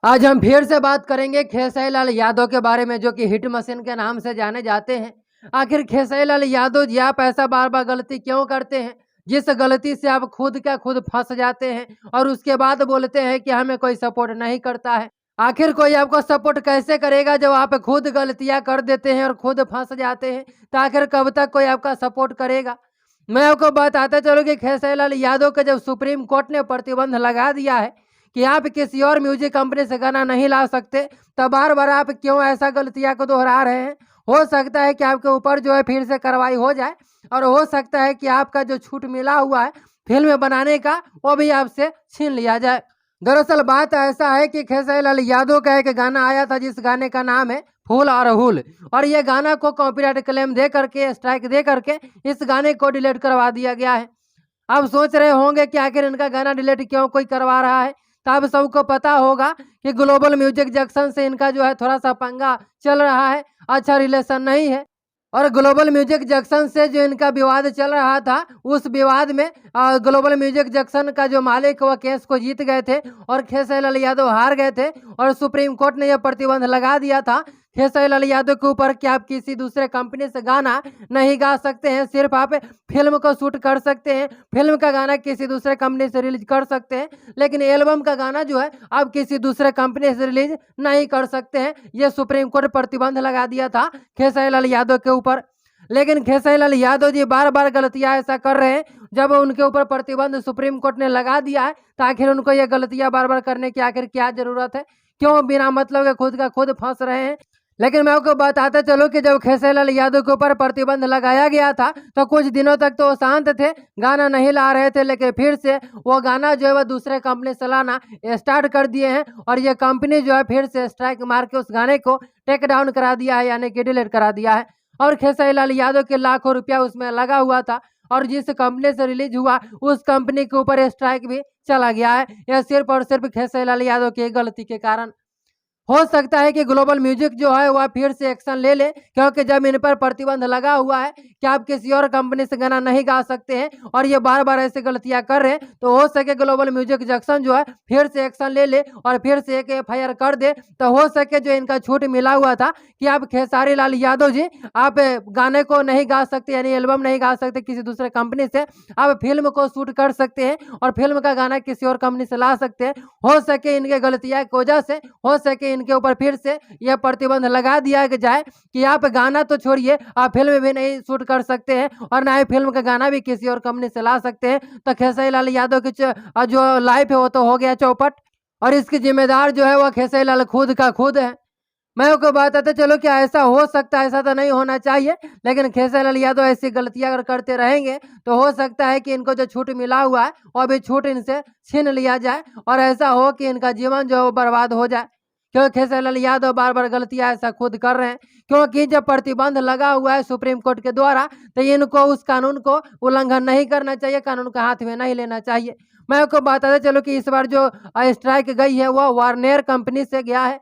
आज हम फिर से बात करेंगे खेसारी लाल यादव के बारे में, जो कि हिट मशीन के नाम से जाने जाते हैं। आखिर खेसारी लाल यादव जी आप ऐसा बार बार गलती क्यों करते हैं, जिस गलती से आप खुद का खुद फंस जाते हैं और उसके बाद बोलते हैं कि हमें कोई सपोर्ट नहीं करता है। आखिर कोई आपको सपोर्ट कैसे करेगा जब आप खुद गलतियां कर देते हैं और खुद फंस जाते हैं? तो आखिर कब तक कोई आपका सपोर्ट करेगा? मैं आपको बताता चलूँ कि खेसारी लाल यादव के जब सुप्रीम कोर्ट ने प्रतिबंध लगा दिया है कि आप किसी और म्यूजिक कंपनी से गाना नहीं ला सकते, तब बार बार आप क्यों ऐसा गलतियां को दोहरा रहे हैं? हो सकता है कि आपके ऊपर जो है फिर से कार्रवाई हो जाए और हो सकता है कि आपका जो छूट मिला हुआ है फिल्म बनाने का, वो भी आपसे छीन लिया जाए। दरअसल बात ऐसा है कि खेसारी लाल यादव का एक गाना आया था, जिस गाने का नाम है फूल और हुल, और ये गाना को कॉपीराइट क्लेम दे करके, स्ट्राइक दे करके इस गाने को डिलीट करवा दिया गया है। आप सोच रहे होंगे कि आखिर इनका गाना डिलीट क्यों कोई करवा रहा है? तो आप सबको पता होगा कि ग्लोबल म्यूजिक जंक्शन से इनका जो है थोड़ा सा पंगा चल रहा है, अच्छा रिलेशन नहीं है। और ग्लोबल म्यूजिक जंक्शन से जो इनका विवाद चल रहा था, उस विवाद में ग्लोबल म्यूजिक जंक्शन का जो मालिक वो केस को जीत गए थे और खेसारी लाल यादव हार गए थे और सुप्रीम कोर्ट ने यह प्रतिबंध लगा दिया था खेसारी लाल यादव के ऊपर कि आप किसी दूसरे कंपनी से गाना नहीं गा सकते हैं, सिर्फ आप फिल्म को शूट कर सकते हैं, फिल्म का गाना किसी दूसरे कंपनी से रिलीज कर सकते हैं, लेकिन एल्बम का गाना जो है आप किसी दूसरे कंपनी से रिलीज नहीं कर सकते हैं। ये सुप्रीम कोर्ट प्रतिबंध लगा दिया था खेसारी लाल यादव के ऊपर। लेकिन खेसारी लाल यादव जी बार बार गलतियां ऐसा कर रहे हैं, जब उनके ऊपर प्रतिबंध सुप्रीम कोर्ट ने लगा दिया है तो आखिर उनको ये गलतियां बार बार करने की आखिर क्या जरूरत है? क्यों बिना मतलब के खुद का खुद फंस रहे हैं? लेकिन मैं आपको बताता चलूं कि जब खेसारी लाल यादव के ऊपर प्रतिबंध लगाया गया था तो कुछ दिनों तक तो वो शांत थे, गाना नहीं ला रहे थे, लेकिन फिर से वो गाना जो है वो दूसरे कंपनी से लाना स्टार्ट कर दिए हैं और ये कंपनी जो है फिर से स्ट्राइक मार के उस गाने को टेक डाउन करा दिया है, यानी कि डिलीट करा दिया है। और खेसारी लाल यादव के लाखों रुपया उसमें लगा हुआ था और जिस कंपनी से रिलीज हुआ उस कंपनी के ऊपर स्ट्राइक भी चला गया है। यह सिर्फ और सिर्फ खेसारी लाल यादव की गलती के कारण। हो सकता है कि ग्लोबल म्यूजिक जो है वह फिर से एक्शन ले ले, क्योंकि जब इन पर प्रतिबंध लगा हुआ है कि आप किसी और कंपनी से गाना नहीं गा सकते हैं और ये बार बार ऐसे गलतियां कर रहे हैं, तो हो सके ग्लोबल म्यूजिक जंक्शन जो है फिर से एक्शन ले ले और फिर से एक FIR कर दे, तो हो सके जो इनका छूट मिला हुआ था कि आप खेसारी लाल यादव जी आप गाने को नहीं गा सकते, यानी एल्बम नहीं गा सकते किसी दूसरे कंपनी से, आप फिल्म को शूट कर सकते हैं और फिल्म का गाना किसी और कंपनी से ला सकते हैं। हो सके इनके गलतियां की वजह से हो सके इनके ऊपर फिर से यह प्रतिबंध लगा दिया जाए कि आप गाना तो छोड़िए, आप फिल्म भी नहीं शूट कर सकते हैं और ना ही फिल्म का गाना भी किसी और कंपनी से ला सकते हैं। तो खेसारी लाल यादव की जो लाइफ है वो तो हो गया चौपट और इसकी जिम्मेदार जो है वो खेसारी लाल खुद का खुद है। मैं आपको बताते चलो कि ऐसा हो सकता है, ऐसा तो नहीं होना चाहिए, लेकिन खेसारी लाल यादव ऐसी गलतियां अगर करते रहेंगे तो हो सकता है कि इनको जो छूट मिला हुआ है वो भी छूट इनसे छीन लिया जाए और ऐसा हो कि इनका जीवन जो है वो बर्बाद हो जाए। क्यों खेसारी लाल यादव बार बार गलतियां ऐसा खुद कर रहे हैं? क्योंकि जब प्रतिबंध लगा हुआ है सुप्रीम कोर्ट के द्वारा तो इनको उस कानून को उल्लंघन नहीं करना चाहिए, कानून का हाथ में नहीं लेना चाहिए। मैं आपको बताते चलो कि इस बार जो स्ट्राइक गई है वो वार्नियर कंपनी से गया है,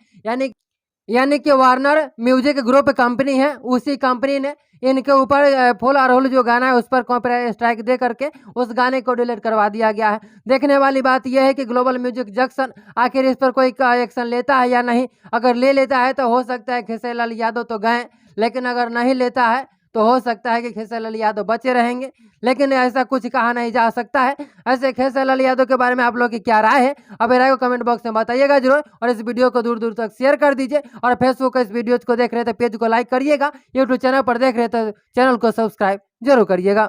यानी कि वार्नर म्यूजिक ग्रुप कंपनी है, उसी कंपनी ने इनके ऊपर फूल और हुल जो गाना है उस पर कॉपीराइट स्ट्राइक दे करके उस गाने को डिलीट करवा दिया गया है। देखने वाली बात यह है कि ग्लोबल म्यूजिक जंक्शन आखिर इस पर कोई एक्शन लेता है या नहीं। अगर ले लेता है तो हो सकता है खेसारी लाल यादव तो गए, लेकिन अगर नहीं लेता है तो हो सकता है कि खेसारी लाल यादव बचे रहेंगे, लेकिन ऐसा कुछ कहा नहीं जा सकता है। ऐसे खेसारी लाल यादव के बारे में आप लोग की क्या राय है, अब राय को कमेंट बॉक्स में बताइएगा जरूर और इस वीडियो को दूर दूर तक शेयर कर दीजिए और फेसबुक पर इस वीडियो को देख रहे हैं तो पेज को लाइक करिएगा, यूट्यूब चैनल पर देख रहे हैं तो चैनल को सब्सक्राइब जरूर करिएगा।